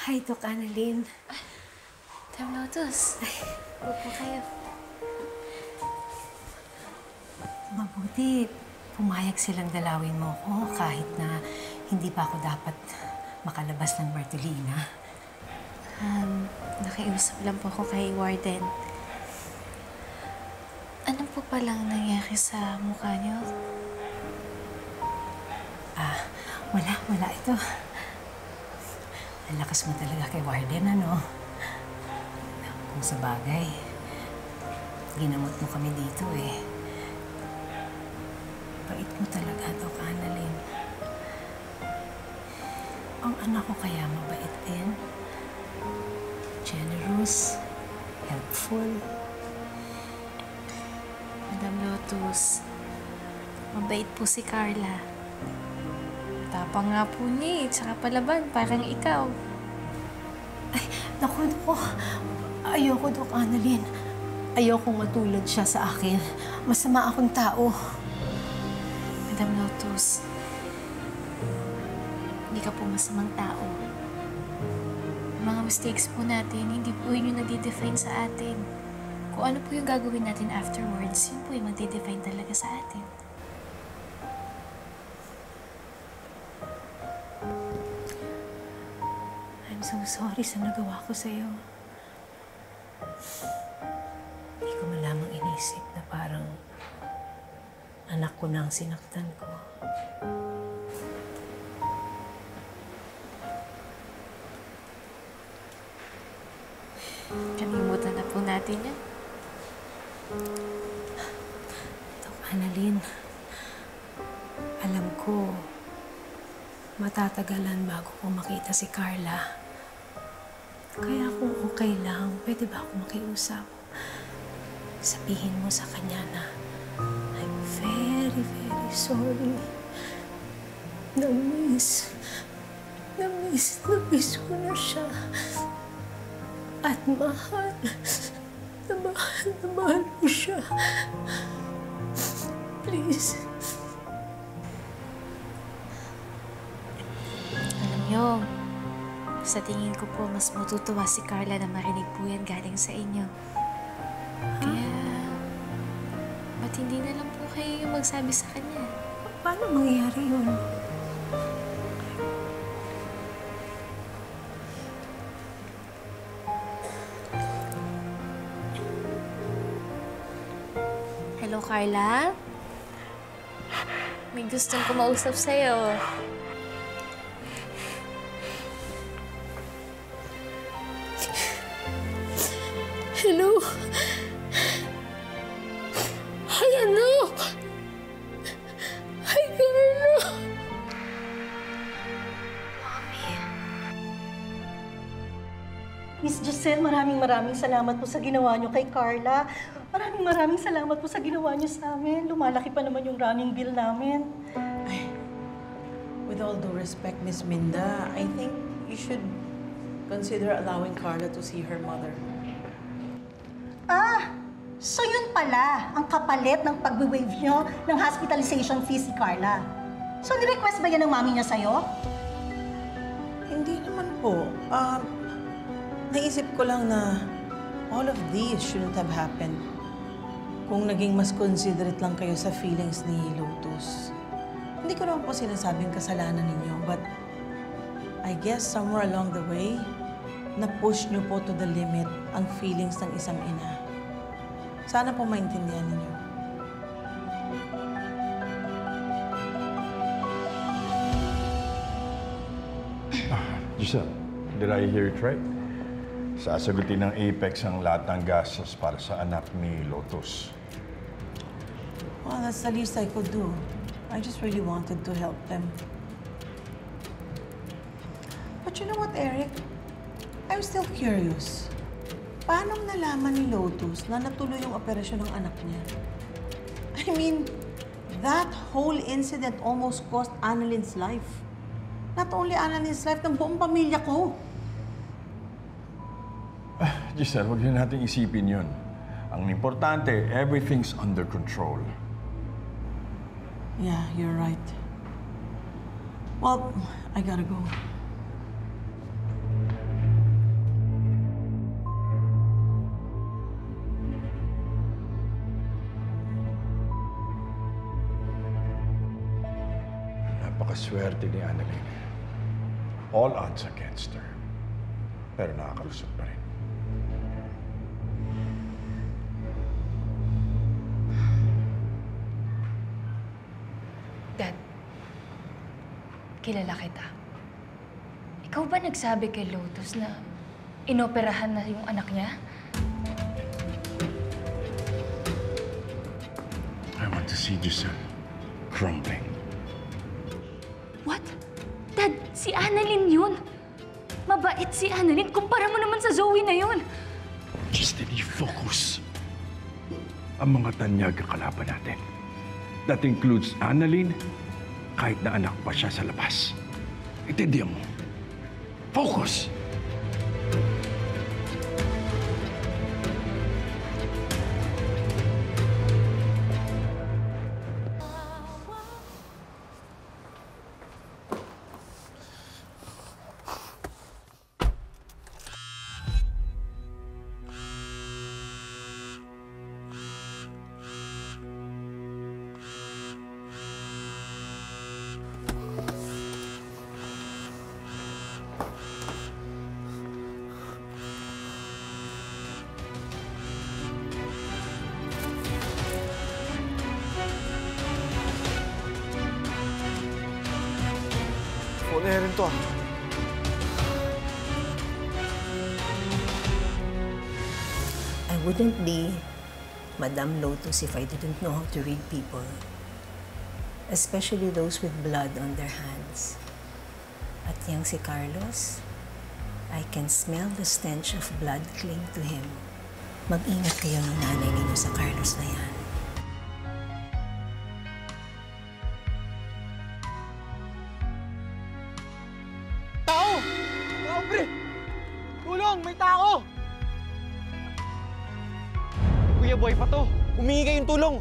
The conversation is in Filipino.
Hi, Doc Annalyn. Madam Lotus, upo kayo. Mabuti, pumayag silang dalawin mo ko kahit na hindi pa ako dapat makalabas ng Bartolina. Nakiusap lang po ako kay Warden. Ano po palang nangyari sa mukha niyo? Wala ito. Ang lakas mo talaga kay Warden, ano? Kung sa bagay, ginamot mo kami dito eh. Bait mo talaga, Doc Annalyn. Ang anak ko kaya mabait din. Generous, helpful. Madam Lotus, mabait po si Carla. Tapang nga po niya eh, tsaka palaban, parang ikaw. Ay, naku. Ayoko, Doc Annalyn. Ayoko matulad siya sa akin. Masama akong tao. Madam Lotus, hindi ka po masamang tao. Mga mistakes po natin, hindi po yun yung nagde-define sa atin. Kung ano po yung gagawin natin afterwards, yun po yung magde-define talaga sa atin. I'm so sorry sa nagawa ko sa'yo. Hindi ko malamang inisip na parang anak ko na ang sinaktan ko. Kalimutan na po natin yan. Doc Annalyn, alam ko, matatagalan bago ko makita si Carla. Kaya kung okay lang, pwede ba ako makiusap? Sabihin mo sa kanya na I'm very, very sorry. Na-miss ko na siya. At mahal ko siya. Please. Alam niyo, sa tingin ko po, mas matutuwa si Carla na marinig po yan galing sa inyo. Kaya, ba't hindi na lang po kayo yung magsabi sa kanya? Paano mangyayari yun? Hello, Carla? May gustong kumausap sa'yo. Hello? Hi, anak! Hi, Carla! Miss Giselle, maraming salamat po sa ginawa niyo kay Carla. Maraming salamat po sa ginawa niyo sa amin. Lumalaki pa naman yung running bill namin. Ay, with all due respect, Miss Minda, I think you should consider allowing Carla to see her mother. So yun pala ang kapalit ng pag-waive niyo ng hospitalization fee si Carla. So ni-request ba yan ng mami niya sa'yo? Hindi naman po. Naisip ko lang na all of these shouldn't have happened kung naging mas considerate lang kayo sa feelings ni Lotus. Hindi ko naman po sinasabing kasalanan ninyo, but I guess somewhere along the way, na-push niyo po to the limit ang feelings ng isang ina. Sana po maintindihan ninyo. Giselle, did I hear it right? Sasagutin ng Apex ang lahat ng gastos para sa anak ni Lotus. Well, that's the least I could do. I just really wanted to help them. But you know what, Eric? I'm still curious. Paano nalaman ni Lotus na natuloy yung operasyon ng anak niya? I mean, that whole incident almost cost Annalyn's life. Not only Annalyn's life, ng buong pamilya ko. Giselle, huwag na natin isipin yun. Ang importante, everything's under control. Yeah, you're right. Well, I gotta go. napakaswerte ni Annalyn. All odds against her. Pero nakakalusot pa rin. Dad, kilala kita. Ikaw ba nagsabi kay Lotus na inoperahan na yung anak niya? I want to see Giselle crumbling. What? Dad, si Annalyn yun. Mabait si Annalyn. Kumpara mo naman sa Zoe na yun. Destiny, focus. Ang mga tanyag ang kalaban natin. That includes Annalyn, kahit na anak pa siya sa labas. Intindihan mo. Focus! Una rin to, ah. I wouldn't be Madame Lotus if I didn't know how to read people. Especially those with blood on their hands. At yang si Carlos, I can smell the stench of blood cling to him. Mag-ingat kayo ng nanay ninyo sa Carlos na yan. Tao! Tao, pre! Tulong! May tao! Kuya Boy pa to. Humingi kayong tulong.